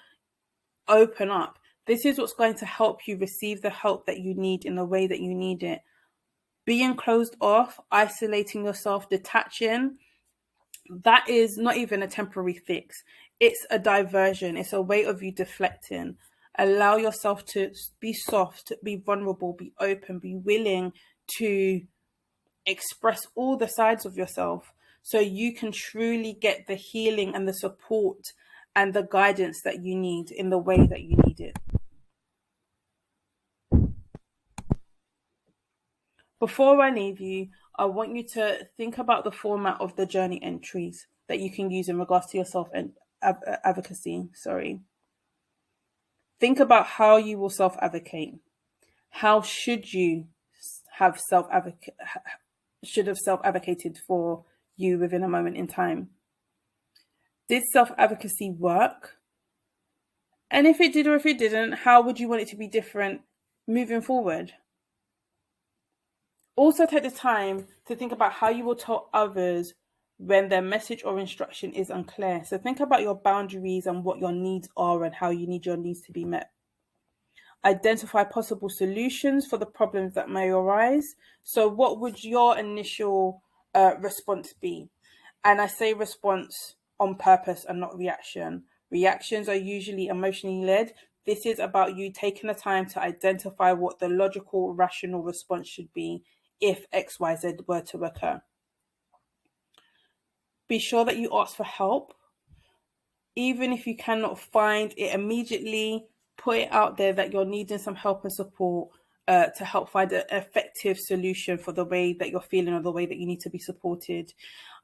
open up. This is what's going to help you receive the help that you need in the way that you need it. Being closed off, isolating yourself, detaching, that is not even a temporary fix. It's a diversion. It's a way of you deflecting. Allow yourself to be soft, be vulnerable, be open, be willing to express all the sides of yourself so you can truly get the healing and the support and the guidance that you need in the way that you need it. Before I leave you, I want you to think about the format of the journey entries that you can use in regards to your self-advocacy. Think about how you will self-advocate. How should you have self-advocated for you within a moment in time? Did self-advocacy work? And if it did or if it didn't, how would you want it to be different moving forward? Also take the time to think about how you will tell others when their message or instruction is unclear. So think about your boundaries and what your needs are and how you need your needs to be met. Identify possible solutions for the problems that may arise. So what would your initial response be? And I say response on purpose and not reaction. Reactions are usually emotionally led. This is about you taking the time to identify what the logical, rational response should be if XYZ were to occur. Be sure that you ask for help. Even if you cannot find it immediately, put it out there that you're needing some help and support to help find an effective solution for the way that you're feeling or the way that you need to be supported.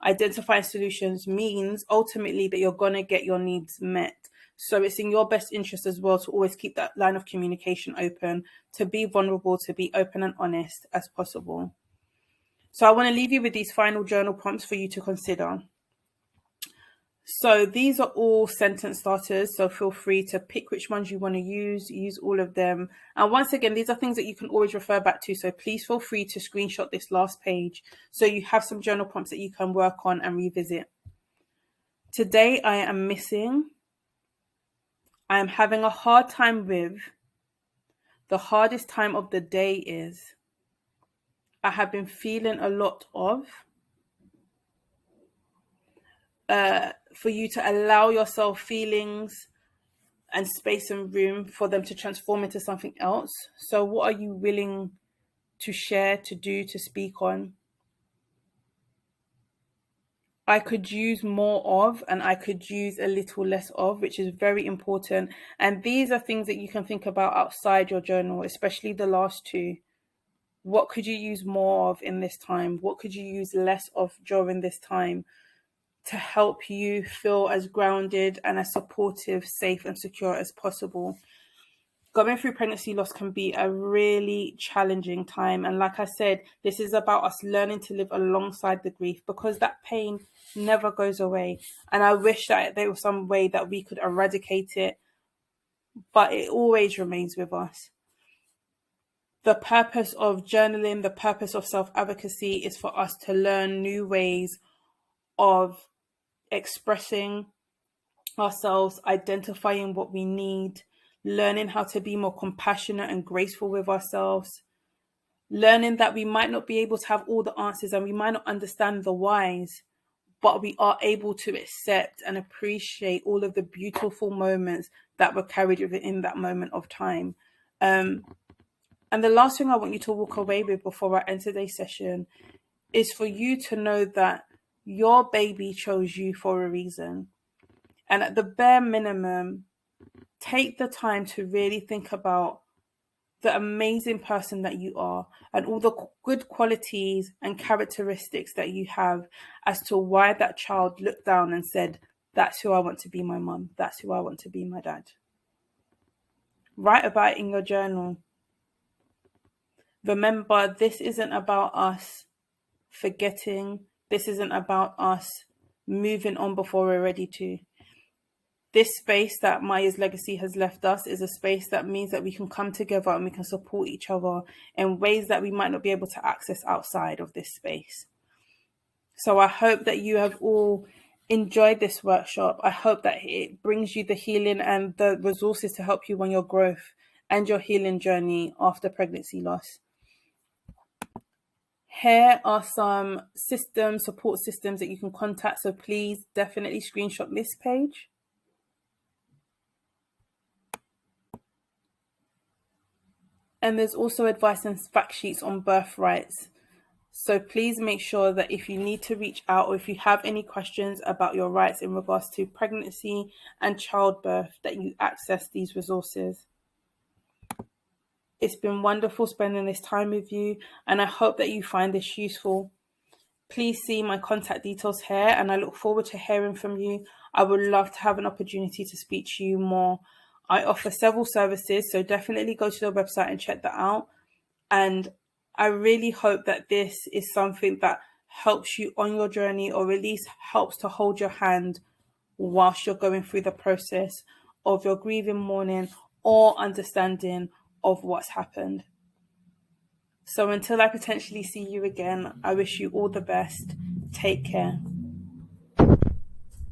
Identifying solutions means ultimately that you're going to get your needs met. So it's in your best interest as well to always keep that line of communication open, to be vulnerable, to be open and honest as possible. So I want to leave you with these final journal prompts for you to consider. So these are all sentence starters, so feel free to pick which ones you want to use all of them. And once again, these are things that you can always refer back to, so please feel free to screenshot this last page so you have some journal prompts that you can work on and revisit. Today I am missing, I am having a hard time with, the hardest time of the day is, I have been feeling a lot of. For you to allow yourself feelings and space and room for them to transform into something else. So what are you willing to share, to do, to speak on? I could use more of, and I could use a little less of, which is very important. And these are things that you can think about outside your journal, especially the last two. What could you use more of in this time? What could you use less of during this time to help you feel as grounded and as supportive, safe and secure as possible? Going through pregnancy loss can be a really challenging time. And like I said, this is about us learning to live alongside the grief, because that pain never goes away. And I wish that there was some way that we could eradicate it but it always remains with us. The purpose of journaling, the purpose of self-advocacy is for us to learn new ways of expressing ourselves, identifying what we need, learning how to be more compassionate and graceful with ourselves, learning that we might not be able to have all the answers and we might not understand the whys, but we are able to accept and appreciate all of the beautiful moments that were carried within that moment of time. And the last thing I want you to walk away with before I end today's session is for you to know that your baby chose you for a reason. And at the bare minimum, take the time to really think about the amazing person that you are and all the good qualities and characteristics that you have as to why that child looked down and said, that's who I want to be my mum. That's who I want to be my dad. Write about it in your journal. Remember, this isn't about us forgetting. This isn't about us moving on before we're ready to. This space that Mayah's legacy has left us is a space that means that we can come together and we can support each other in ways that we might not be able to access outside of this space. So I hope that you have all enjoyed this workshop. I hope that it brings you the healing and the resources to help you on your growth and your healing journey after pregnancy loss. Here are some support systems that you can contact. So please definitely screenshot this page. And there's also advice and fact sheets on birthrights. So please make sure that if you need to reach out or if you have any questions about your rights in regards to pregnancy and childbirth, that you access these resources. It's been wonderful spending this time with you, and I hope that you find this useful. Please see my contact details here, and I look forward to hearing from you. I would love to have an opportunity to speak to you more. I offer several services, so definitely go to the website and check that out. And I really hope that this is something that helps you on your journey, or at least helps to hold your hand whilst you're going through the process of your grieving, mourning, or understanding of what's happened. So until I potentially see you again, I wish you all the best. Take care.